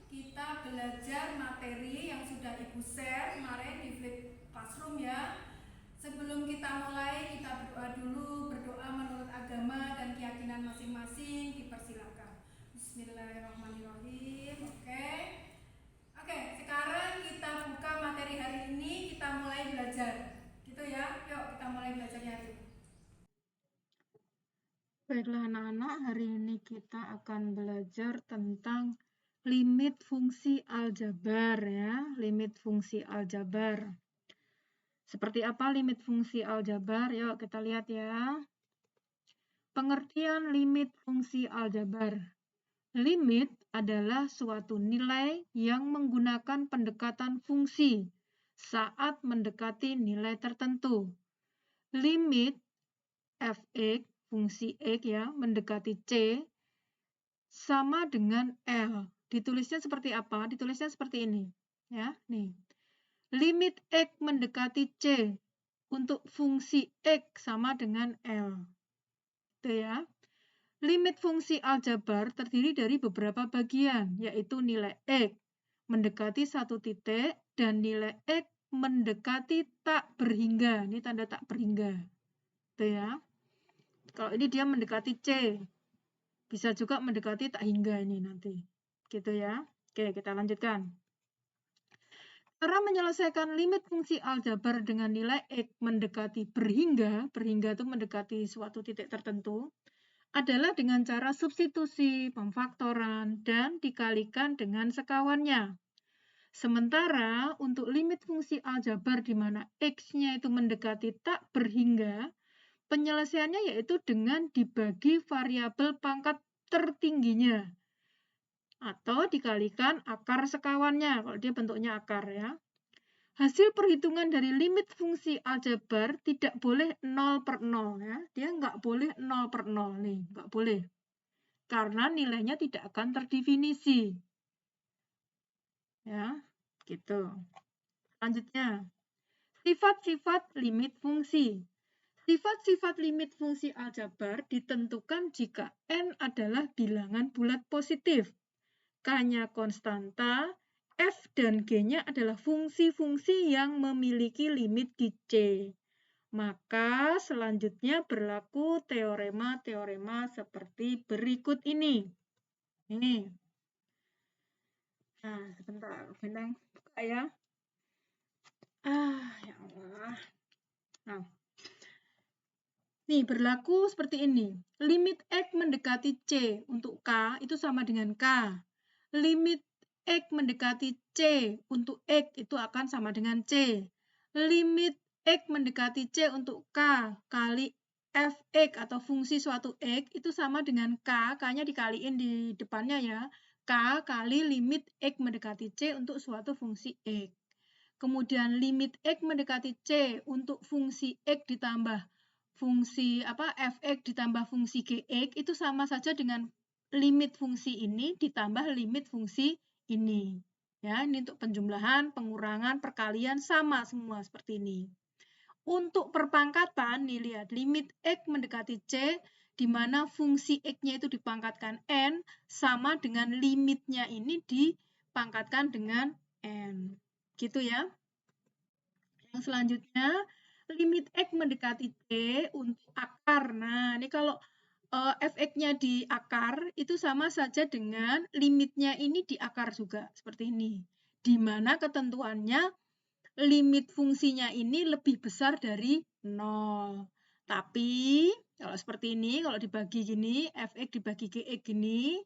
kita belajar materi yang sudah Ibu share kemarin di Flip Classroom ya. Sebelum kita mulai, kita berdoa dulu, berdoa menurut agama dan keyakinan masing-masing, dipersilakan. Bismillahirrahmanirrahim. Oke, sekarang kita buka materi hari ini, kita mulai belajar. Gitu ya, yuk kita mulai belajarnya hari ini. Baiklah anak-anak, hari ini kita akan belajar tentang limit fungsi aljabar ya, limit fungsi aljabar. Seperti apa limit fungsi aljabar? Yuk kita lihat ya. Pengertian limit fungsi aljabar. Limit adalah suatu nilai yang menggunakan pendekatan fungsi saat mendekati nilai tertentu. Limit f(x), fungsi x ya, mendekati c, sama dengan L. Ditulisnya seperti apa? Ditulisnya seperti ini. Ya, nih. Limit X mendekati C untuk fungsi X sama dengan L. Itu ya. Limit fungsi aljabar terdiri dari beberapa bagian, yaitu nilai X mendekati satu titik dan nilai X mendekati tak berhingga. Ini tanda tak berhingga. Itu ya. Kalau ini dia mendekati C. Bisa juga mendekati tak hingga ini nanti. Gitu ya. Oke, kita lanjutkan. Cara menyelesaikan limit fungsi aljabar dengan nilai X mendekati berhingga itu mendekati suatu titik tertentu, adalah dengan cara substitusi, pemfaktoran, dan dikalikan dengan sekawannya. Sementara untuk limit fungsi aljabar di mana X-nya itu mendekati tak berhingga, penyelesaiannya yaitu dengan dibagi variabel pangkat tertingginya atau dikalikan akar sekawannya kalau dia bentuknya akar ya. Hasil perhitungan dari limit fungsi aljabar tidak boleh 0 per 0 ya. Dia nggak boleh 0 per 0 nih, nggak boleh. Karena nilainya tidak akan terdefinisi. Ya, gitu. Selanjutnya, sifat-sifat limit fungsi. Sifat-sifat limit fungsi aljabar ditentukan jika n adalah bilangan bulat positif. K-nya konstanta, F dan G-nya adalah fungsi-fungsi yang memiliki limit di C. Maka selanjutnya berlaku teorema-teorema seperti berikut ini. Ini. Nah, sebentar. Bintang buka ya. Ya Allah. Nah. Nih, berlaku seperti ini. Limit X mendekati C untuk K itu sama dengan K. Limit X mendekati C untuk X itu akan sama dengan C. Limit X mendekati C untuk K kali Fx atau fungsi suatu X itu sama dengan K, K-nya dikaliin di depannya ya. K kali limit X mendekati C untuk suatu fungsi X. Kemudian limit X mendekati C untuk fungsi X ditambah fungsi Fx ditambah fungsi Gx itu sama saja dengan limit fungsi ini ditambah limit fungsi ini. Ya, ini untuk penjumlahan, pengurangan, perkalian sama semua seperti ini. Untuk perpangkatan, nih lihat, limit X mendekati C, di mana fungsi X-nya itu dipangkatkan N, sama dengan limitnya ini dipangkatkan dengan N. Gitu ya. Yang selanjutnya, limit X mendekati C untuk akar. Nah, ini kalau Fx-nya di akar, itu sama saja dengan limitnya ini di akar juga, seperti ini. Di mana ketentuannya, limit fungsinya ini lebih besar dari 0. Tapi, kalau seperti ini, kalau dibagi gini, Fx dibagi Gx gini,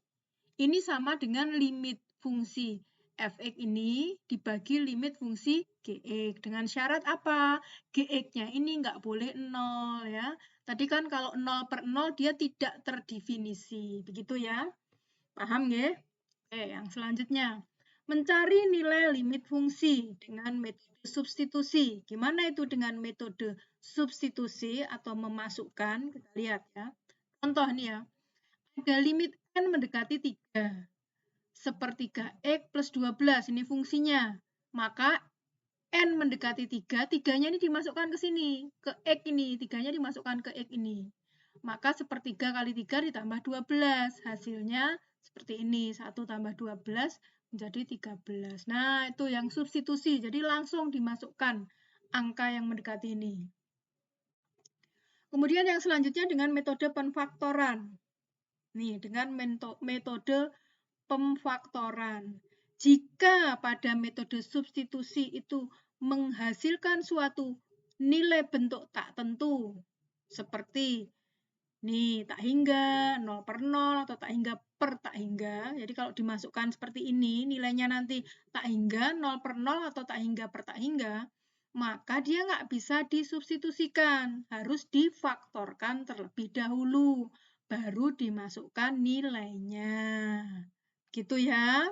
ini sama dengan limit fungsi Fx ini dibagi limit fungsi Gx. Dengan syarat apa? Gx-nya ini nggak boleh 0 ya. Tadi kan kalau 0 per 0 dia tidak terdefinisi. Begitu ya. Paham ya? Oke, yang selanjutnya. Mencari nilai limit fungsi dengan metode substitusi. Gimana itu dengan metode substitusi atau memasukkan? Kita lihat ya. Contoh nih ya. Ada limit n mendekati 3. Sepertiga X plus 12, ini fungsinya. Maka N mendekati 3, 3-nya ini dimasukkan ke sini, ke X ini, 3-nya dimasukkan ke X ini. Maka sepertiga kali 3 ditambah 12, hasilnya Seperti ini, 1 tambah 12 menjadi 13. Nah, itu yang substitusi, jadi langsung dimasukkan angka yang mendekati ini. Kemudian yang selanjutnya dengan metode pemfaktoran. Nih, dengan metode pemfaktoran. Jika pada metode substitusi itu menghasilkan suatu nilai bentuk tak tentu, seperti nih tak hingga, 0 per 0, atau tak hingga per tak hingga. Jadi kalau dimasukkan seperti ini, nilainya nanti tak hingga, 0 per 0, atau tak hingga per tak hingga, maka dia nggak bisa disubstitusikan, harus difaktorkan terlebih dahulu, baru dimasukkan nilainya. Gitu ya.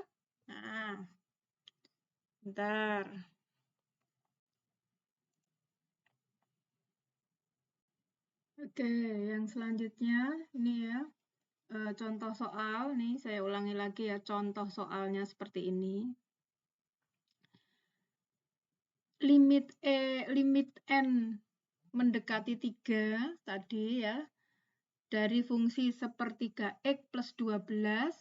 Nah, bentar. Oke, yang selanjutnya ini ya. Contoh soal, nih saya ulangi lagi ya, contoh soalnya seperti ini. Limit n mendekati 3 tadi ya, dari fungsi sepertiga X plus 12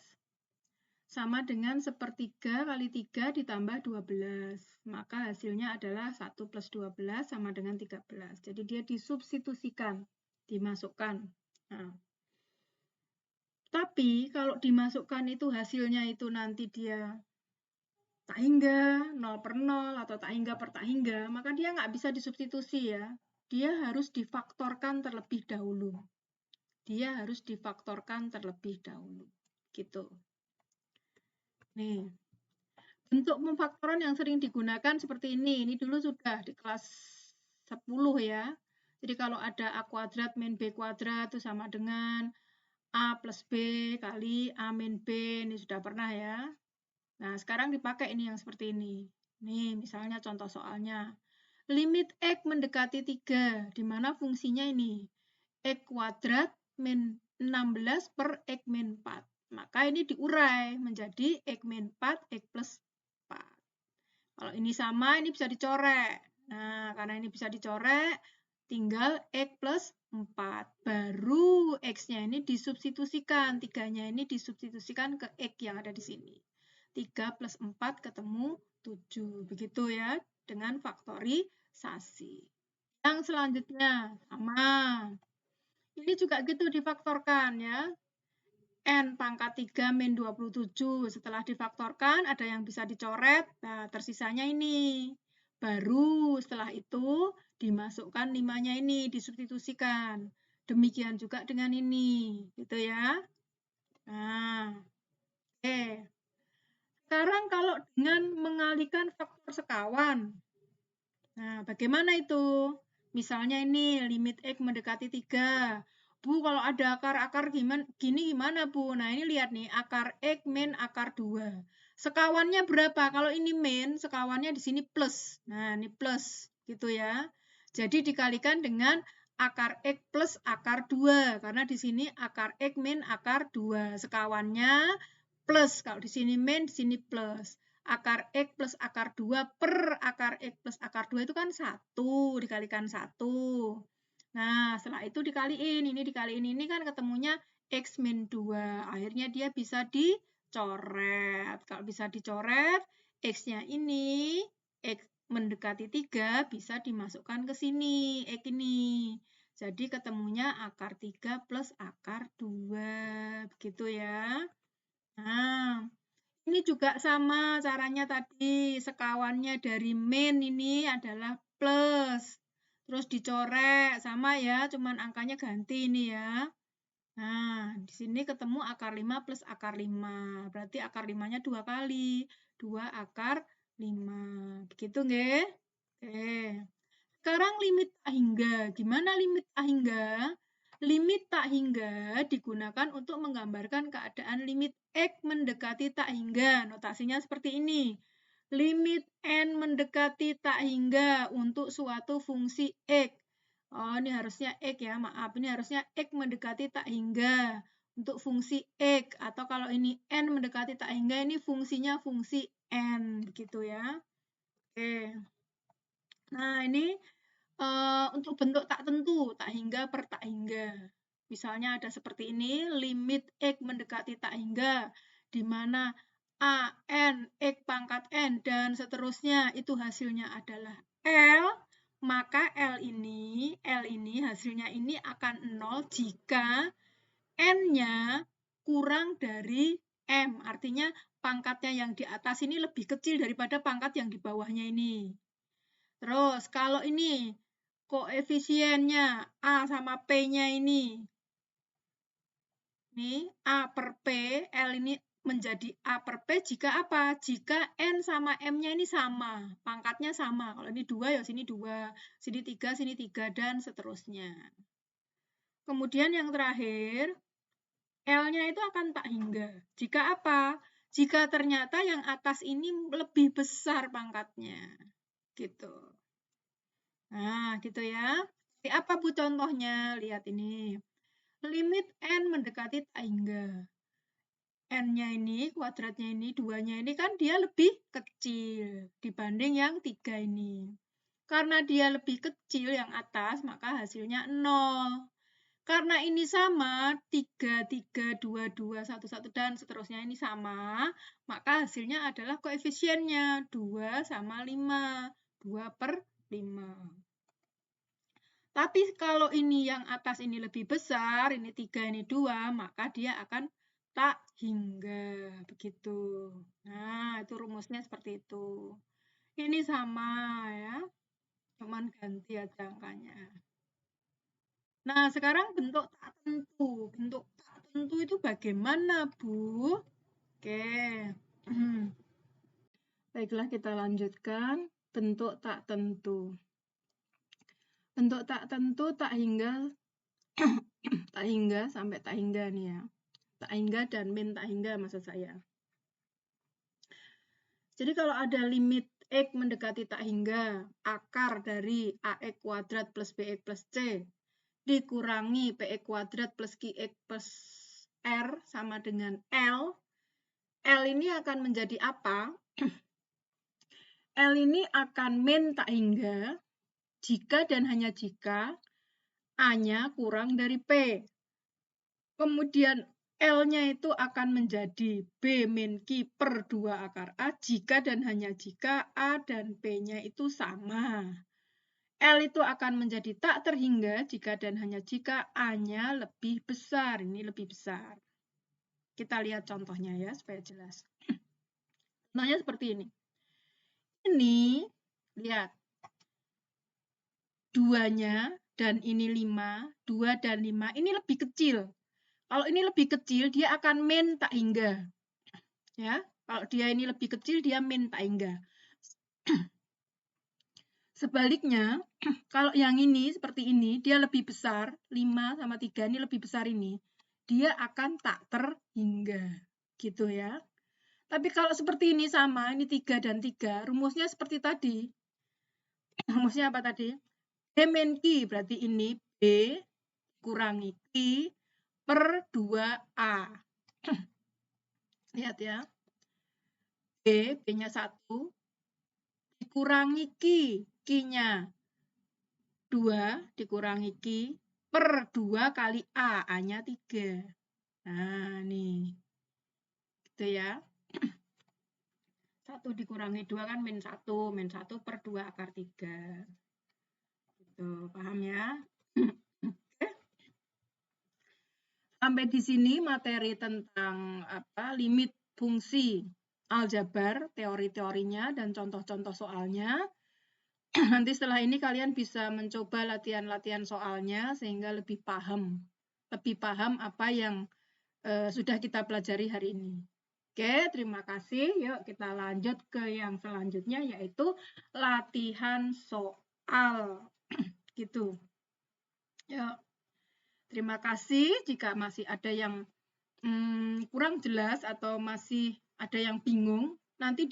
sama dengan sepertiga kali 3 ditambah 12. Maka hasilnya adalah 1 plus 12 sama dengan 13. Jadi dia disubstitusikan, dimasukkan. Nah, tapi kalau dimasukkan itu hasilnya itu nanti dia tak hingga, 0 per 0, atau tak hingga per tak hingga, maka dia nggak bisa disubstitusi ya. Dia harus difaktorkan terlebih dahulu. Dia harus difaktorkan terlebih dahulu. Gitu. Nih, bentuk pemfaktoran yang sering digunakan seperti ini. Ini dulu sudah di kelas 10 ya. Jadi kalau ada A kuadrat min B kuadrat itu sama dengan A plus B kali A min B. Ini sudah pernah ya. Nah, sekarang dipakai ini yang seperti ini. Nih, misalnya contoh soalnya. Limit X mendekati 3, di mana fungsinya ini. X kuadrat min 16 per X min 4. Maka ini diurai menjadi X min 4, X plus 4. Kalau ini sama, ini bisa dicorek. Nah, karena ini bisa dicorek, tinggal X plus 4. Baru X-nya ini disubstitusikan. 3-nya ini disubstitusikan ke X yang ada di sini. 3 plus 4 ketemu 7. Begitu ya, dengan faktorisasi. Yang selanjutnya, sama. Ini juga gitu difaktorkan ya. N pangkat 3 min 27. Setelah difaktorkan, ada yang bisa dicoret. Nah, tersisanya ini. Baru setelah itu, dimasukkan 5-nya ini, disubstitusikan. Demikian juga dengan ini. Gitu ya. Nah, oke. Sekarang kalau dengan mengalihkan faktor sekawan. Nah, bagaimana itu? Misalnya ini limit X mendekati 3. Bu, kalau ada akar-akar gini gimana, Bu? Nah, ini lihat nih, akar X min akar 2. Sekawannya berapa? Kalau ini min, sekawannya di sini plus. Nah, ini plus, gitu ya. Jadi dikalikan dengan akar X plus akar 2. Karena di sini akar X min akar 2. Sekawannya plus. Kalau di sini min, di sini plus. Akar X plus akar 2 per akar X plus akar 2 itu kan 1, dikalikan 1. Nah, setelah itu dikaliin, ini dikaliin ini kan ketemunya X min 2. Akhirnya dia bisa dicoret. Kalau bisa dicoret, X-nya ini, X mendekati 3 bisa dimasukkan ke sini, X ini. Jadi ketemunya akar 3 plus akar 2. Begitu ya. Nah, ini juga sama caranya tadi. Sekawannya dari min ini adalah plus. Terus dicorek, sama ya, cuman angkanya ganti ini ya. Nah, di sini ketemu akar 5 plus akar 5. Berarti akar 5-nya 2 kali. 2 akar 5. Begitu nggih? Oke. Sekarang limit tak hingga. Gimana limit tak hingga? Limit tak hingga digunakan untuk menggambarkan keadaan limit X mendekati tak hingga. Notasinya seperti ini. Limit N mendekati tak hingga untuk suatu fungsi X. Oh, ini harusnya X ya, maaf. Ini harusnya X mendekati tak hingga untuk fungsi X. Atau kalau ini N mendekati tak hingga, ini fungsinya fungsi N. Begitu ya. Oke. Nah, ini untuk bentuk tak tentu, tak hingga per tak hingga. Misalnya ada seperti ini, limit X mendekati tak hingga, di mana A, N, X pangkat N, dan seterusnya, itu hasilnya adalah L, maka L ini hasilnya ini akan 0 jika N-nya kurang dari M. Artinya pangkatnya yang di atas ini lebih kecil daripada pangkat yang di bawahnya ini. Terus kalau ini koefisiennya A sama P-nya ini A per P, L ini menjadi A per P jika apa? Jika N sama M-nya ini sama, pangkatnya sama. Kalau ini 2 ya sini 2, sini 3, dan seterusnya. Kemudian yang terakhir, L-nya itu akan tak hingga. Jika apa? Jika ternyata yang atas ini lebih besar pangkatnya. Gitu. Nah, gitu ya. Seperti apa Bu contohnya? Lihat ini. Limit N mendekati tak hingga. N-nya ini, kuadratnya ini, 2-nya ini kan dia lebih kecil dibanding yang 3 ini. Karena dia lebih kecil yang atas, maka hasilnya 0. Karena ini sama, 3, 3, 2, 2, 1, 1, dan seterusnya ini sama, maka hasilnya adalah koefisiennya 2 sama 5. 2 per 5. Tapi kalau ini yang atas ini lebih besar, ini 3, ini 2, maka dia akan tak hingga. Begitu. Nah, itu rumusnya seperti itu. Ini sama ya, cuman ganti aja angkanya. Nah, sekarang bentuk tak tentu. Bentuk tak tentu itu bagaimana, Bu? Oke. Baiklah, kita lanjutkan. Bentuk tak tentu. Bentuk tak tentu tak hingga tak hingga sampai tak hingga nih ya. Tak hingga dan min tak hingga maksud saya. Jadi kalau ada limit X mendekati tak hingga, akar dari AX kuadrat plus BX plus C dikurangi PX kuadrat plus QX plus R sama dengan L. L ini akan menjadi apa? L ini akan min tak hingga jika dan hanya jika A-nya kurang dari P. Kemudian L-nya itu akan menjadi B min Q per 2 akar A jika dan hanya jika A dan P-nya itu sama. L itu akan menjadi tak terhingga jika dan hanya jika A-nya lebih besar. Ini lebih besar. Kita lihat contohnya ya supaya jelas. Contohnya seperti ini. Ini, lihat. 2-nya dan ini 5, 2 dan 5, ini lebih kecil. Kalau ini lebih kecil, dia akan min tak hingga. Ya, kalau dia ini lebih kecil, dia min tak hingga. Sebaliknya, kalau yang ini seperti ini, dia lebih besar, 5 sama 3 ini lebih besar ini, dia akan tak terhingga. Gitu ya. Tapi kalau seperti ini sama, ini 3 dan 3, rumusnya seperti tadi. Rumusnya apa tadi? B min Q, berarti ini B kurangi Q per 2A. Lihat ya. B-nya 1, dikurangi Q, Q-nya 2, dikurangi Q, per 2 kali A, A-nya 3. Nah, nih. Gitu ya. 1 dikurangi 2 kan min 1 per 2 akar 3. Gitu, paham ya? Oke. Sampai di sini materi tentang limit fungsi aljabar, teori-teorinya dan contoh-contoh soalnya. Nanti setelah ini kalian bisa mencoba latihan-latihan soalnya sehingga lebih paham apa yang sudah kita pelajari hari ini. Oke, terima kasih. Yuk kita lanjut ke yang selanjutnya yaitu latihan soal. Gitu. Yuk. Terima kasih. Jika masih ada yang kurang jelas atau masih ada yang bingung, nanti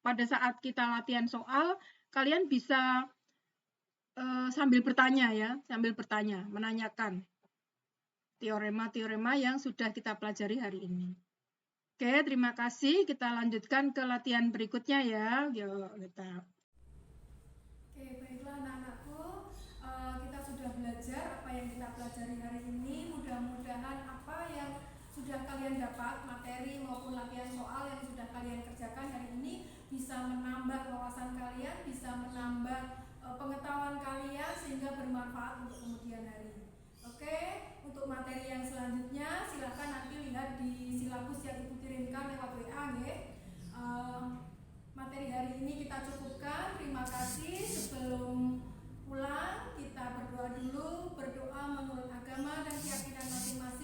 pada saat kita latihan soal, kalian bisa sambil bertanya ya, menanyakan teorema-teorema yang sudah kita pelajari hari ini. Oke, terima kasih. Kita lanjutkan ke latihan berikutnya ya. Yuk, kita. Oke, baiklah anak-anakku, kita sudah belajar apa yang kita pelajari hari ini. Mudah kalian dapat, materi maupun latihan soal yang sudah kalian kerjakan hari ini bisa menambah wawasan kalian, bisa menambah pengetahuan kalian sehingga bermanfaat untuk kemudian hari. Oke, untuk materi yang selanjutnya silahkan nanti lihat di silabus yang Ibu kirimkan lewat WA ya. Materi hari ini kita cukupkan. Terima kasih. Sebelum pulang kita berdoa dulu, berdoa menurut agama dan keyakinan masing-masing.